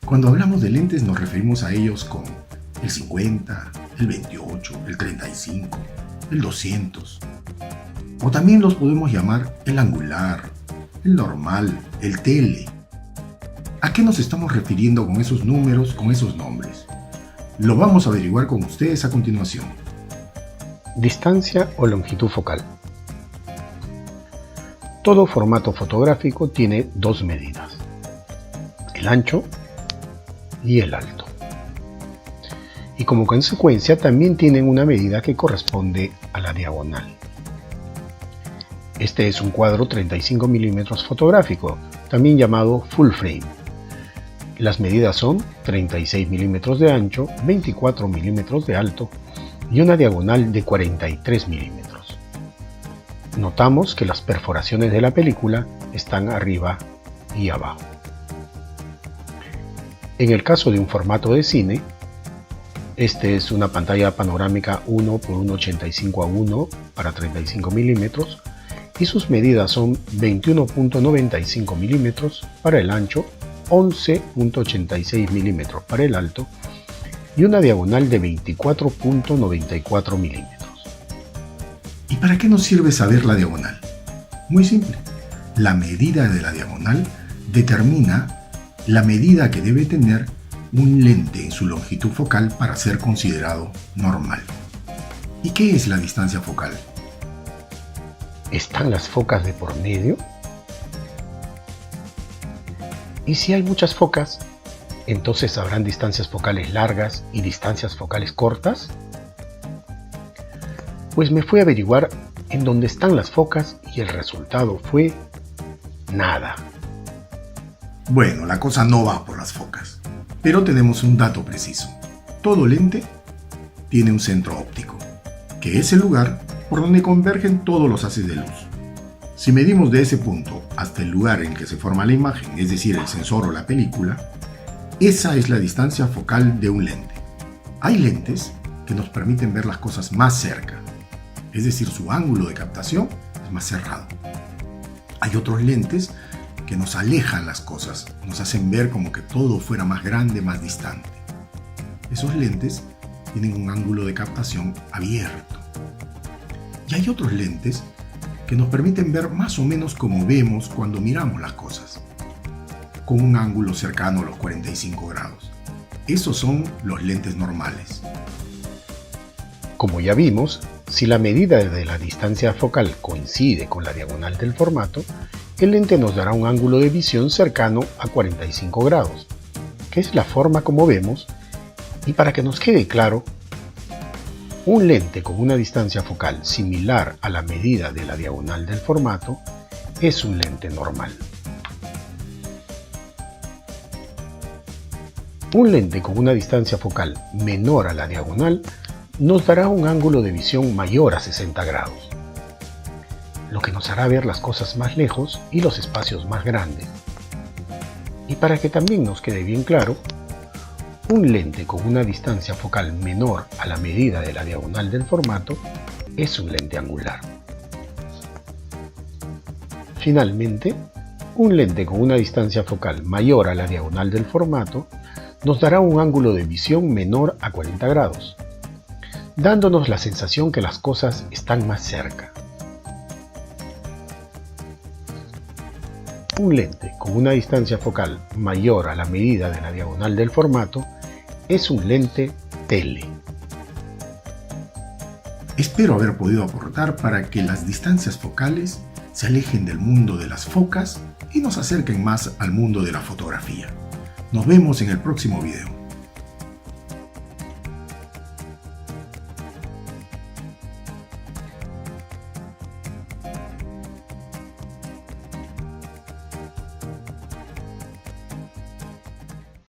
Cuando hablamos de lentes nos referimos a ellos con el 50, el 28, el 35, el 200. O también los podemos llamar el angular, el normal, el tele. ¿A qué nos estamos refiriendo con esos números, con esos nombres? Lo vamos a averiguar con ustedes a continuación. Distancia o longitud focal. Todo formato fotográfico tiene dos medidas: el ancho y el alto. Y como consecuencia también tienen una medida que corresponde a la diagonal. Este es un cuadro 35 mm fotográfico, también llamado full frame. Las medidas son 36 mm de ancho, 24 mm de alto y una diagonal de 43 mm. Notamos que las perforaciones de la película están arriba y abajo. En el caso de un formato de cine, este es una pantalla panorámica 1 x 1.85:1 para 35 mm y sus medidas son 21.95 mm para el ancho, 11.86 mm para el alto y una diagonal de 24.94 mm. ¿Y para qué nos sirve saber la diagonal? Muy simple. La medida de la diagonal determina la medida que debe tener un lente en su longitud focal para ser considerado normal. ¿Y qué es la distancia focal? ¿Están las focas de por medio? Y si hay muchas focas, entonces habrán distancias focales largas y distancias focales cortas. Pues me fui a averiguar en dónde están las focas y el resultado fue nada. Bueno, la cosa no va por las focas, pero tenemos un dato preciso. Todo lente tiene un centro óptico, que es el lugar por donde convergen todos los haces de luz. Si medimos de ese punto hasta el lugar en que se forma la imagen, es decir, el sensor o la película, esa es la distancia focal de un lente. Hay lentes que nos permiten ver las cosas más cerca, es decir, su ángulo de captación es más cerrado. Hay otros lentes que nos alejan las cosas, nos hacen ver como que todo fuera más grande, más distante. Esos lentes tienen un ángulo de captación abierto. Y hay otros lentes que nos permiten ver más o menos como vemos cuando miramos las cosas, con un ángulo cercano a los 45 grados. Esos son los lentes normales. Como ya vimos, si la medida de la distancia focal coincide con la diagonal del formato, el lente nos dará un ángulo de visión cercano a 45 grados, que es la forma como vemos, y para que nos quede claro, un lente con una distancia focal similar a la medida de la diagonal del formato es un lente normal. Un lente con una distancia focal menor a la diagonal nos dará un ángulo de visión mayor a 60 grados, lo que nos hará ver las cosas más lejos y los espacios más grandes. Y para que también nos quede bien claro, un lente con una distancia focal menor a la medida de la diagonal del formato es un lente angular. Finalmente, un lente con una distancia focal mayor a la diagonal del formato nos dará un ángulo de visión menor a 40 grados, dándonos la sensación que las cosas están más cerca. Un lente con una distancia focal mayor a la medida de la diagonal del formato es un lente tele. Espero haber podido aportar para que las distancias focales se alejen del mundo de las focas y nos acerquen más al mundo de la fotografía. Nos vemos en el próximo video.